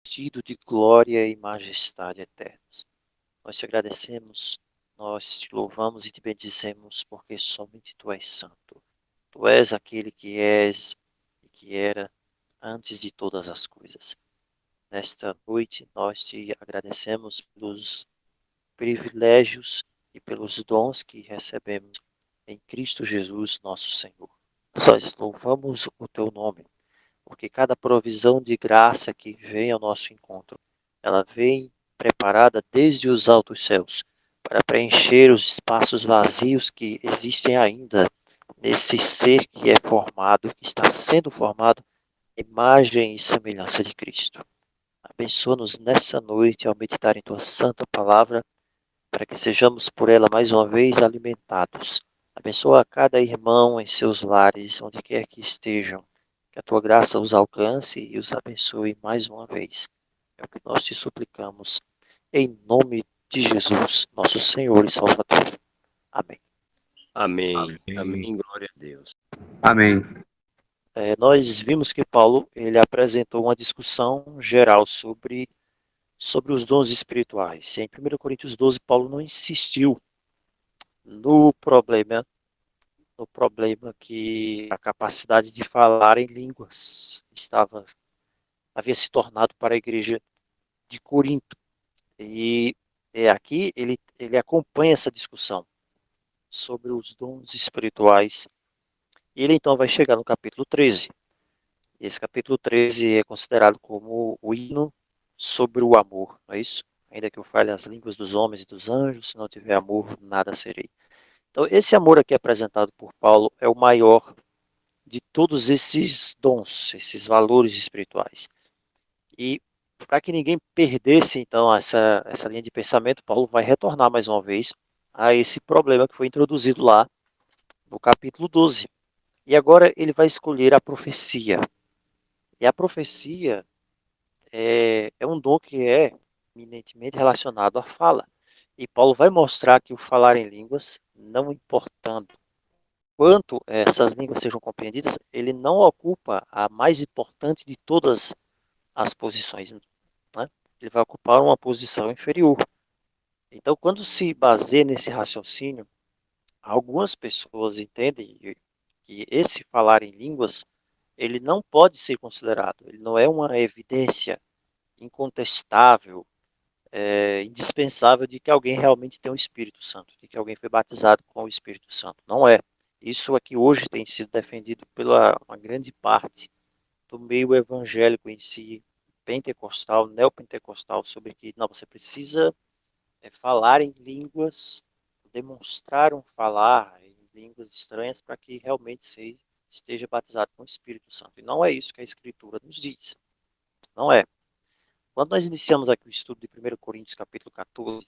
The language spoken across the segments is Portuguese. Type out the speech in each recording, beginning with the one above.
vestido de glória e majestade eternos. Nós te agradecemos, nós te louvamos e te bendizemos, porque somente tu és santo. Tu és aquele que és e que era antes de todas as coisas. Nesta noite, nós te agradecemos pelos privilégios e pelos dons que recebemos em Cristo Jesus, nosso Senhor. Nós louvamos o teu nome, porque cada provisão de graça que vem ao nosso encontro, ela vem preparada desde os altos céus, para preencher os espaços vazios que existem ainda nesse ser que é formado, que está sendo formado, imagem e semelhança de Cristo. Abençoa-nos nessa noite ao meditar em tua santa palavra, para que sejamos por ela mais uma vez alimentados. Abençoa cada irmão em seus lares, onde quer que estejam. Que a tua graça os alcance e os abençoe mais uma vez. É o que nós te suplicamos, em nome de Jesus, nosso Senhor e Salvador. Amém. Amém. Amém. Amém. Glória a Deus. Amém. Nós vimos que Paulo ele apresentou uma discussão geral sobre os dons espirituais. Em 1 Coríntios 12, Paulo não insistiu no problema no problema que a capacidade de falar em línguas havia se tornado para a igreja de Corinto. E aqui ele acompanha essa discussão sobre os dons espirituais. E ele então vai chegar no capítulo 13. Esse capítulo 13 é considerado como o hino sobre o amor, não é isso? Ainda que eu fale as línguas dos homens e dos anjos, se não tiver amor, nada serei. Então, esse amor aqui apresentado por Paulo é o maior de todos esses dons, esses valores espirituais. E para que ninguém perdesse, então, essa linha de pensamento, Paulo vai retornar mais uma vez a esse problema que foi introduzido lá no capítulo 12. E agora ele vai escolher a profecia. E a profecia é um dom que é eminentemente relacionado à fala. E Paulo vai mostrar que o falar em línguas, não importando quanto essas línguas sejam compreendidas, ele não ocupa a mais importante de todas as posições, né? Ele vai ocupar uma posição inferior. Então, quando se baseia nesse raciocínio, algumas pessoas entendem que esse falar em línguas, ele não pode ser considerado, ele não é uma evidência incontestável, indispensável de que alguém realmente tem o Espírito Santo, de que alguém foi batizado com o Espírito Santo. Não é. Isso aqui hoje tem sido defendido pela uma grande parte do meio evangélico em si, pentecostal, neopentecostal, sobre que não, você precisa falar em línguas, demonstrar um falar em línguas estranhas para que realmente você esteja batizado com o Espírito Santo. E não é isso que a Escritura nos diz. Não é. Quando nós iniciamos aqui o estudo de 1 Coríntios capítulo 14,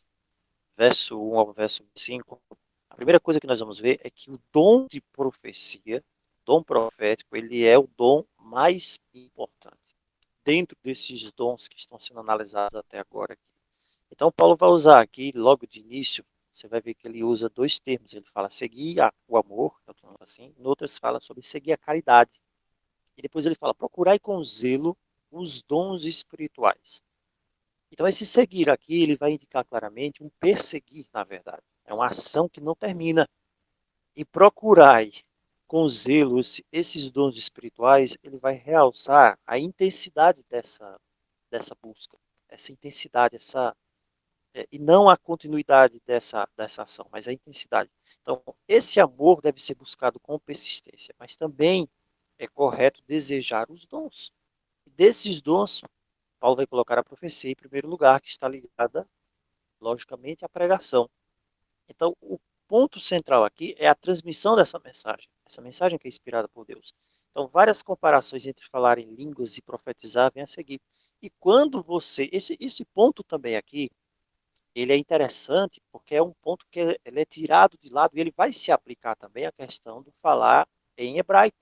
verso 1 ao verso 5, a primeira coisa que nós vamos ver é que o dom de profecia, dom profético, ele é o dom mais importante dentro desses dons que estão sendo analisados até agora. Então, Paulo vai usar aqui, logo de início, você vai ver que ele usa dois termos. Ele fala seguir o amor, assim, em outras fala sobre seguir a caridade. E depois ele fala procurai com zelo os dons espirituais. Então, esse seguir aqui, ele vai indicar claramente um perseguir, na verdade. É uma ação que não termina. E procurai com zelo esses dons espirituais, ele vai realçar a intensidade dessa busca. Essa intensidade, e não a continuidade dessa ação, mas a intensidade. Então, esse amor deve ser buscado com persistência, mas também é correto desejar os dons. E desses dons, Paulo vai colocar a profecia em primeiro lugar, que está ligada, logicamente, à pregação. Então, o ponto central aqui é a transmissão dessa mensagem, essa mensagem que é inspirada por Deus. Então, várias comparações entre falar em línguas e profetizar vêm a seguir. E quando você, esse ponto também aqui, ele é interessante porque é um ponto que ele é tirado de lado e ele vai se aplicar também à questão do falar em hebraico.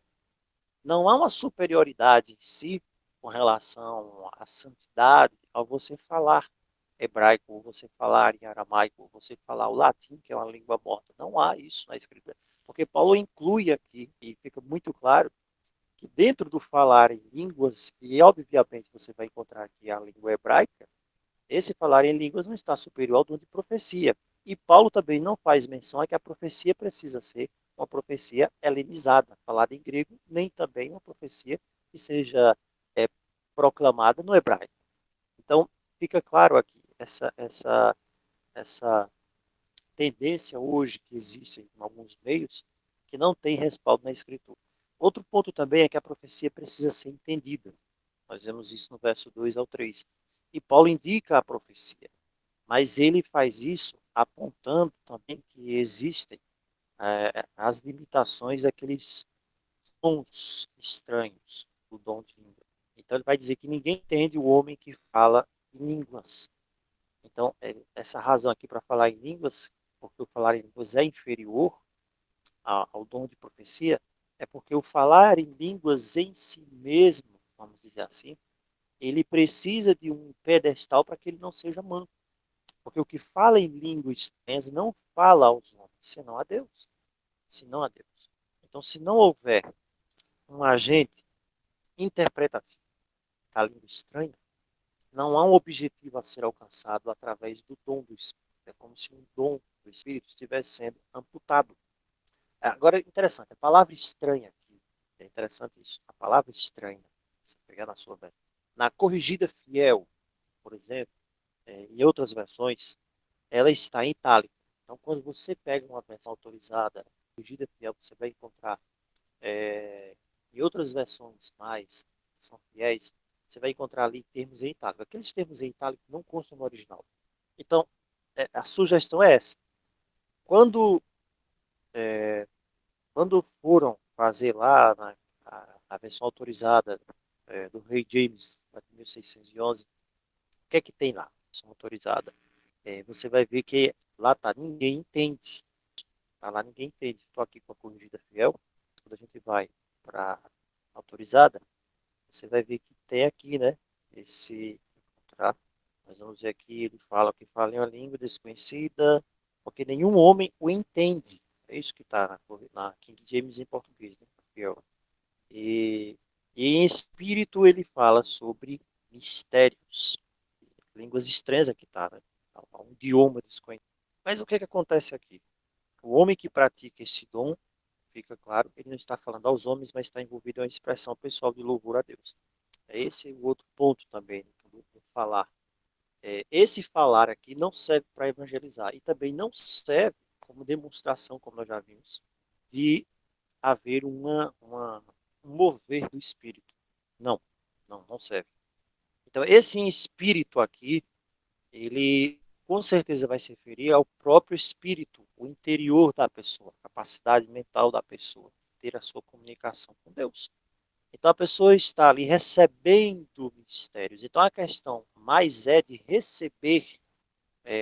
Não há uma superioridade em si com relação à santidade ao você falar hebraico, ou você falar em aramaico, ou você falar o latim, que é uma língua morta. Não há isso na escritura. Porque Paulo inclui aqui, e fica muito claro, que dentro do falar em línguas, e obviamente você vai encontrar aqui a língua hebraica, esse falar em línguas não está superior ao dom de profecia. E Paulo também não faz menção a que a profecia precisa ser uma profecia helenizada, falada em grego, nem também uma profecia que seja é, proclamada no hebraico. Então, fica claro aqui essa tendência hoje que existe em alguns meios que não tem respaldo na Escritura. Outro ponto também é que a profecia precisa ser entendida. Nós vemos isso no verso 2 ao 3. E Paulo indica a profecia, mas ele faz isso apontando também que existem as limitações daqueles dons estranhos do dom de língua. Então ele vai dizer que ninguém entende o homem que fala em línguas. Então, essa razão aqui para falar em línguas, porque o falar em línguas é inferior ao dom de profecia, é porque o falar em línguas em si mesmo, vamos dizer assim, ele precisa de um pedestal para que ele não seja manco. Porque o que fala em línguas estranhas não fala aos homens, senão a Deus. Senão a Deus. Então, se não houver um agente interpretativo da língua estranha, não há um objetivo a ser alcançado através do dom do Espírito. É como se um dom do Espírito estivesse sendo amputado. Agora, interessante, a palavra estranha aqui, é interessante isso, a palavra estranha, se pegar na sua versão, na corrigida fiel, por exemplo, em outras versões, ela está em itálico. Então, quando você pega uma versão autorizada, corrigida fiel, você vai encontrar é, em outras versões mais que são fiéis, você vai encontrar ali termos em itálico. Aqueles termos em itálico não constam no original. Então, a sugestão é essa. Quando, quando foram fazer lá a versão autorizada do Rei James, lá de 1611, o que é que tem lá? Versão autorizada. Você vai ver que lá tá, ninguém entende. Tá lá, ninguém entende. Estou aqui com a corrigida fiel. Quando a gente vai para autorizada, você vai ver que tem aqui, né? Esse, tá? Nós vamos ver aqui, ele fala que fala em uma língua desconhecida, porque nenhum homem o entende. É isso que está na King James em português, né? Fiel. E, e em espírito ele fala sobre mistérios, línguas estranhas aqui, tá? Né? Um idioma desconhecido. Mas o que é que acontece aqui? O homem que pratica esse dom, fica claro, ele não está falando aos homens, mas está envolvido em uma expressão pessoal de louvor a Deus. Esse é o outro ponto também, né, que eu vou falar. Esse falar aqui não serve para evangelizar e também não serve como demonstração, como nós já vimos, de haver um mover do Espírito. Não, não serve. Então, esse espírito aqui, ele com certeza vai se referir ao próprio espírito, o interior da pessoa, a capacidade mental da pessoa, ter a sua comunicação com Deus. Então a pessoa está ali recebendo mistérios. Então a questão mais é de receber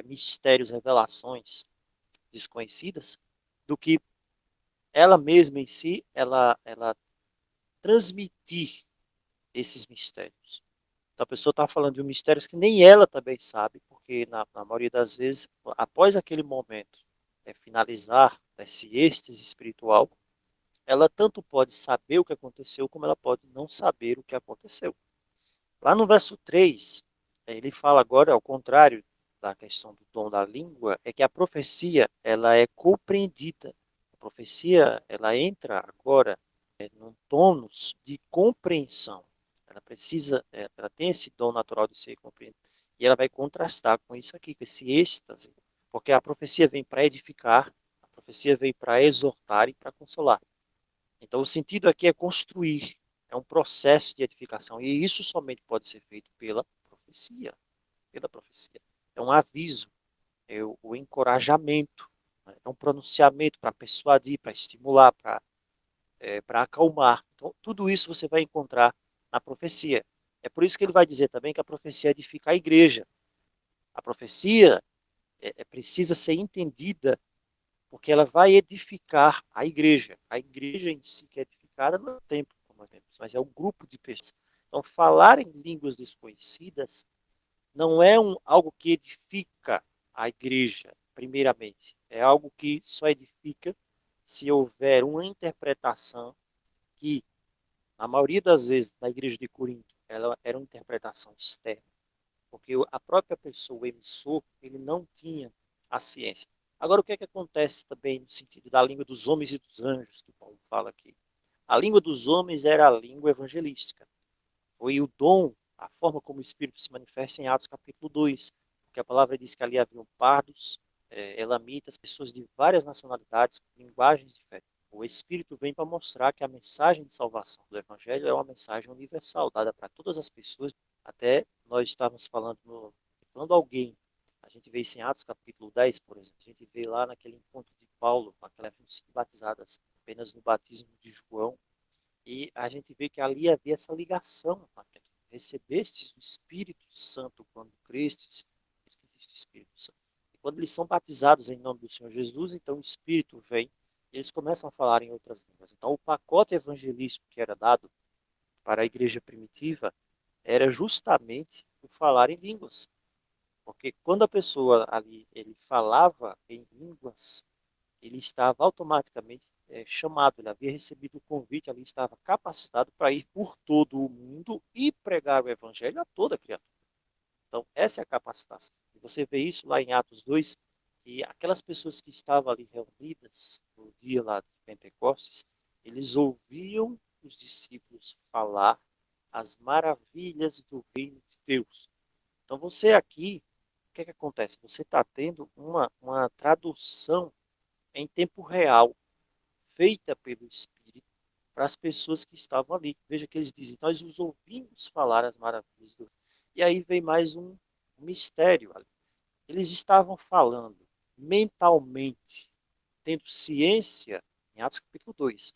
mistérios, revelações desconhecidas, do que ela mesma em si, ela transmitir esses mistérios. Então a pessoa está falando de um mistério que nem ela também sabe, porque na maioria das vezes, após aquele momento finalizar esse êxtase espiritual, ela tanto pode saber o que aconteceu, como ela pode não saber o que aconteceu. Lá no verso 3, ele fala agora, ao contrário da questão do dom da língua, é que a profecia, ela é compreendida. A profecia, ela entra agora num tônus de compreensão. Ela precisa, ela tem esse dom natural de ser compreendida. E ela vai contrastar com isso aqui, com esse êxtase. Porque a profecia vem para edificar, a profecia vem para exortar e para consolar. Então, o sentido aqui é construir, é um processo de edificação, e isso somente pode ser feito pela profecia, pela profecia. É um aviso, é o encorajamento, né? É um pronunciamento para persuadir, para estimular, para acalmar. Então, tudo isso você vai encontrar na profecia. É por isso que ele vai dizer também que a profecia edifica a igreja. A profecia precisa ser entendida porque ela vai edificar a igreja. A igreja em si que é edificada não é o templo, como nós vemos, mas é um grupo de pessoas. Então, falar em línguas desconhecidas não é algo que edifica a igreja, primeiramente. É algo que só edifica se houver uma interpretação que Na maioria das vezes, na igreja de Corinto, ela era uma interpretação externa, porque a própria pessoa, o emissor, ele não tinha a ciência. Agora, o que é que acontece também no sentido da língua dos homens e dos anjos, que Paulo fala aqui? A língua dos homens era a língua evangelística. Foi o dom, a forma como o Espírito se manifesta em Atos capítulo 2, porque a palavra diz que ali haviam pardos, elamitas, pessoas de várias nacionalidades, com linguagens diferentes. O Espírito vem para mostrar que a mensagem de salvação do Evangelho é uma mensagem universal, dada para todas as pessoas. Até nós estávamos falando, quando alguém, a gente vê isso em Atos capítulo 10, por exemplo, a gente vê lá naquele encontro de Paulo, com aquelas batizadas apenas no batismo de João, e a gente vê que ali havia essa ligação. Recebestes o Espírito Santo quando crestes, existe o Espírito Santo. E quando eles são batizados em nome do Senhor Jesus, então o Espírito vem e eles começam a falar em outras línguas. Então o pacote evangelístico que era dado para a igreja primitiva era justamente o falar em línguas. Porque quando a pessoa ali ele falava em línguas, ele estava automaticamente chamado, ele havia recebido o convite, ele estava capacitado para ir por todo o mundo e pregar o evangelho a toda criatura. Então, essa é a capacitação. E você vê isso lá em Atos 2, que aquelas pessoas que estavam ali reunidas no dia lá de Pentecostes, eles ouviam os discípulos falar as maravilhas do reino de Deus. Então, você aqui, o que é que acontece? Você está tendo uma tradução em tempo real, feita pelo Espírito, para as pessoas que estavam ali. Veja que eles dizem, nós os ouvimos falar as maravilhas do... E aí vem mais um mistério ali. Eles estavam falando mentalmente, tendo ciência, em Atos capítulo 2,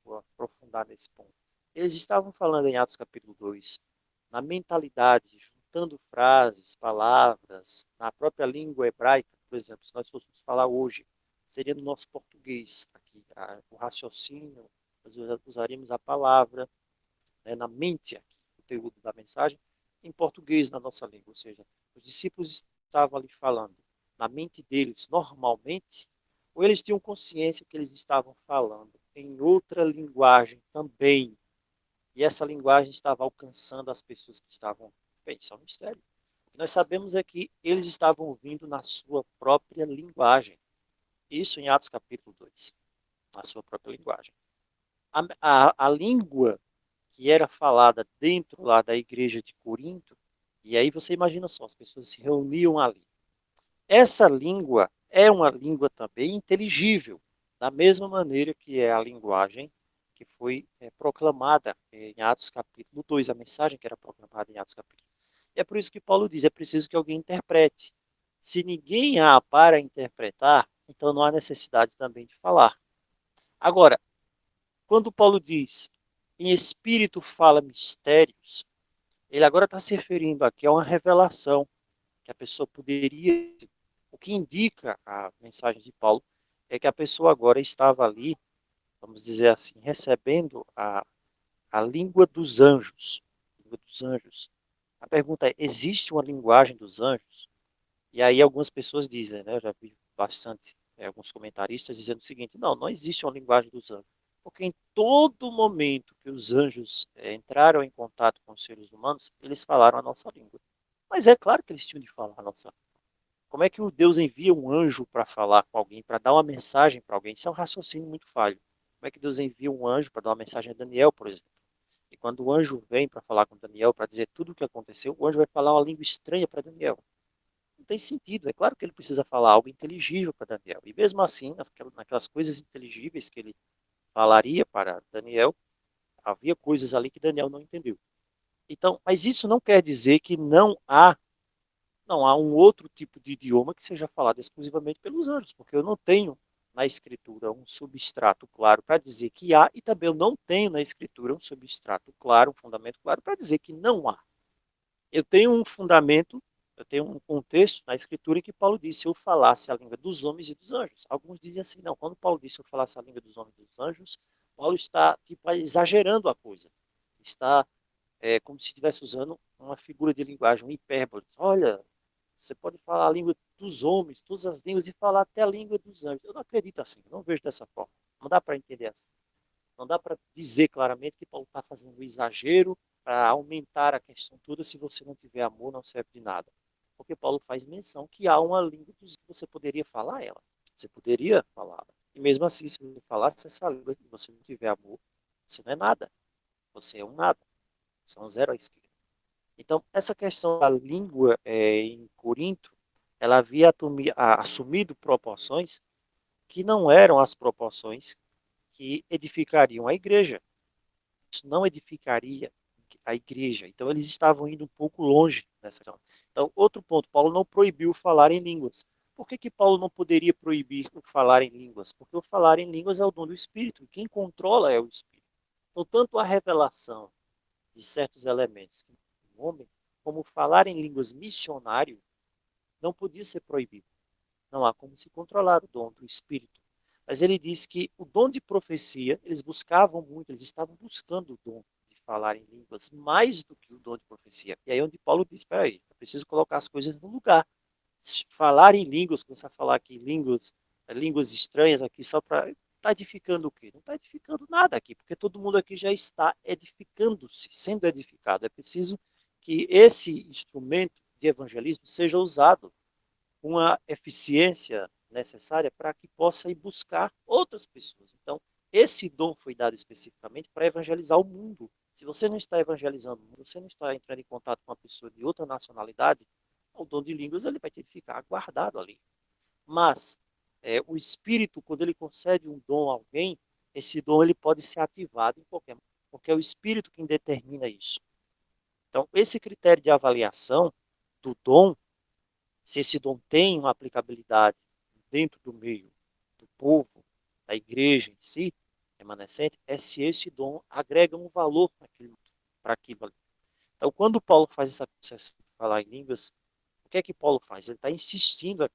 vou aprofundar nesse ponto. Eles estavam falando em Atos capítulo 2, na mentalidade, juntando frases, palavras, na própria língua hebraica, por exemplo, se nós fôssemos falar hoje, seria no nosso português, aqui, o raciocínio, nós usaríamos a palavra, né, na mente, aqui, o conteúdo da mensagem, em português, na nossa língua. Ou seja, os discípulos estavam ali falando na mente deles normalmente, ou eles tinham consciência que eles estavam falando em outra linguagem também, e essa linguagem estava alcançando as pessoas que estavam. Bem, isso é um mistério. O que nós sabemos é que eles estavam ouvindo na sua própria linguagem. Isso em Atos capítulo 2, na sua própria linguagem. A língua que era falada dentro lá da igreja de Corinto, e aí você imagina só, as pessoas se reuniam ali. Essa língua é uma língua também inteligível, da mesma maneira que é a linguagem que foi proclamada em Atos capítulo 2, a mensagem que era proclamada em Atos capítulo 2. E é por isso que Paulo diz, é preciso que alguém interprete. Se ninguém há para interpretar, então não há necessidade também de falar. Agora, quando Paulo diz, em espírito fala mistérios, ele agora está se referindo aqui a uma revelação que a pessoa poderia. O que indica a mensagem de Paulo é que a pessoa agora estava ali, vamos dizer assim, recebendo a língua dos anjos. Língua dos anjos. A pergunta é: existe uma linguagem dos anjos? E aí algumas pessoas dizem, né? Eu já vi bastante alguns comentaristas dizendo o seguinte: não, não existe uma linguagem dos anjos. Porque em todo momento que os anjos entraram em contato com os seres humanos, eles falaram a nossa língua. Mas é claro que eles tinham de falar a nossa língua. Como é que o Deus envia um anjo para falar com alguém, para dar uma mensagem para alguém? Isso é um raciocínio muito falho. Como é que Deus envia um anjo para dar uma mensagem a Daniel, por exemplo? E quando o anjo vem para falar com Daniel, para dizer tudo o que aconteceu, o anjo vai falar uma língua estranha para Daniel. Não tem sentido. É claro que ele precisa falar algo inteligível para Daniel. E mesmo assim, naquelas coisas inteligíveis que ele falaria para Daniel, havia coisas ali que Daniel não entendeu. Então, mas isso não quer dizer que não há um outro tipo de idioma que seja falado exclusivamente pelos anjos, porque eu não tenho na escritura um substrato claro para dizer que há, e também eu não tenho na escritura um substrato claro, um fundamento claro para dizer que não há. Eu tenho um fundamento, eu tenho um contexto na escritura em que Paulo disse, se eu falasse a língua dos homens e dos anjos. Alguns dizem assim, não, quando Paulo disse, se eu falasse a língua dos homens e dos anjos, Paulo está tipo, exagerando a coisa. Está como se estivesse usando uma figura de linguagem, um hipérbole. Olha, você pode falar a língua dos homens, todas as línguas, e falar até a língua dos anjos. Eu não acredito assim, eu não vejo dessa forma. Não dá para entender assim. Não dá para dizer claramente que Paulo está fazendo um exagero para aumentar a questão toda. Se você não tiver amor, não serve de nada. Porque Paulo faz menção que há uma língua que você poderia falar ela. Você poderia falar. E mesmo assim, se você falasse essa língua e você não tiver amor, você não é nada. Você é um nada. Você é um zero à esquerda. Então, essa questão da língua em Corinto, ela havia assumido proporções que não eram as proporções que edificariam a igreja. Isso não edificaria a igreja. Então, eles estavam indo um pouco longe nessa questão. Então, outro ponto, Paulo não proibiu falar em línguas. Por que Paulo não poderia proibir o falar em línguas? Porque o falar em línguas é o dom do Espírito. Quem controla é o Espírito. Então, tanto a revelação de certos elementos que o homem, como falar em línguas missionário, não podia ser proibido. Não há como se controlar o dom do Espírito. Mas ele diz que o dom de profecia, eles buscavam muito, eles estavam buscando o dom de falar em línguas, mais do que o dom de profecia. E aí onde Paulo diz, espera aí, eu preciso colocar as coisas no lugar. Falar em línguas, começar a falar aqui línguas estranhas aqui, só para... Está edificando o quê? Não está edificando nada aqui, porque todo mundo aqui já está edificando-se, sendo edificado. É preciso que esse instrumento de evangelismo seja usado uma eficiência necessária para que possa ir buscar outras pessoas. Então, esse dom foi dado especificamente para evangelizar o mundo. Se você não está evangelizando o mundo, você não está entrando em contato com uma pessoa de outra nacionalidade, o dom de línguas ele vai ter que ficar guardado ali. Mas o Espírito, quando ele concede um dom a alguém, esse dom ele pode ser ativado em qualquer momento, porque é o Espírito quem determina isso. Então, esse critério de avaliação do dom, se esse dom tem uma aplicabilidade dentro do meio do povo, da igreja em si, remanescente, é se esse dom agrega um valor para aquilo ali. Então, quando Paulo faz essa concessão de falar em línguas, o que é que Paulo faz? Ele está insistindo aqui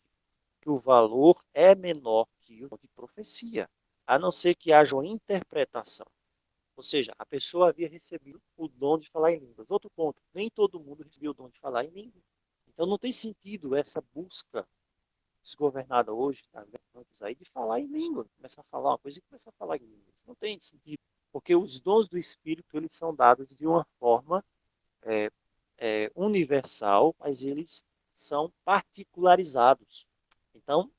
que o valor é menor que o de profecia, a não ser que haja uma interpretação. Ou seja, a pessoa havia recebido o dom de falar em línguas. Outro ponto, nem todo mundo recebeu o dom de falar em línguas. Então não tem sentido essa busca desgovernada hoje, tá, aí, de falar em língua, começar a falar uma coisa e começar a falar em línguas. Não tem sentido, porque os dons do Espírito eles são dados de uma forma é, universal, mas eles são particularizados. Então,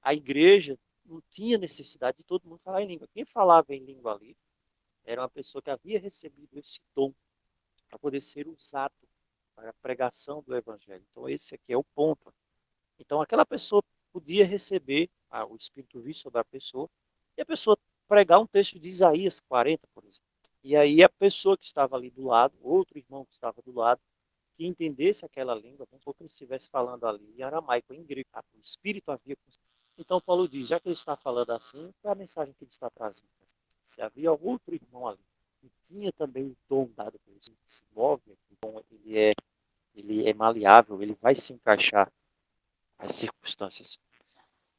a igreja não tinha necessidade de todo mundo falar em língua. Quem falava em língua ali era uma pessoa que havia recebido esse dom para poder ser usado para a pregação do evangelho. Então, esse aqui é o ponto. Então, aquela pessoa podia receber o Espírito vir sobre a pessoa e a pessoa pregar um texto de Isaías 40, por exemplo. E aí a pessoa que estava ali do lado, outro irmão que estava do lado, que entendesse aquela língua, como se ele estivesse falando ali em aramaico, em grego, o Espírito havia. Então, Paulo diz, já que ele está falando assim, qual é a mensagem que ele está trazendo? Se havia outro irmão ali, que tinha também o dom dado por Deus, que se move, o dom ele é maleável, ele vai se encaixar às circunstâncias.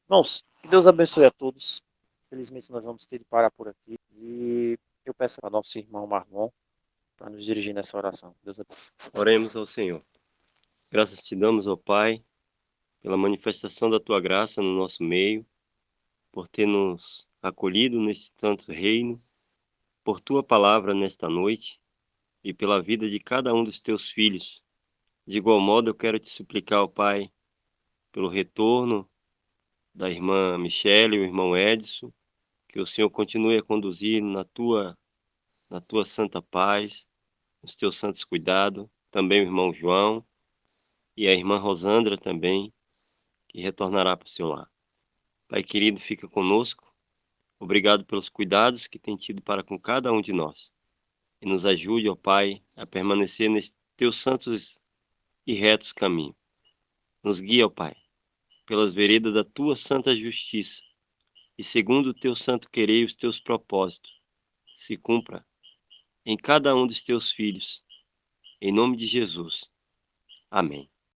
Irmãos, que Deus abençoe a todos. Felizmente nós vamos ter de parar por aqui. E eu peço ao nosso irmão Marlon para nos dirigir nessa oração. Deus abençoe. Oremos ao Senhor. Graças te damos, ó Pai, pela manifestação da tua graça no nosso meio, por ter nos acolhido neste santo reino, por tua palavra nesta noite e pela vida de cada um dos teus filhos. De igual modo, eu quero te suplicar, ó Pai, pelo retorno da irmã Michele e o irmão Edson, que o Senhor continue a conduzir na tua santa paz, nos teus santos cuidados, também o irmão João e a irmã Rosandra também, que retornará para o seu lar. Pai querido, fica conosco. Obrigado pelos cuidados que tem tido para com cada um de nós. E nos ajude, ó Pai, a permanecer nesses teus santos e retos caminhos. Nos guia, ó Pai, pelas veredas da tua santa justiça, e segundo o teu santo querer e os teus propósitos, se cumpra em cada um dos teus filhos. Em nome de Jesus. Amém.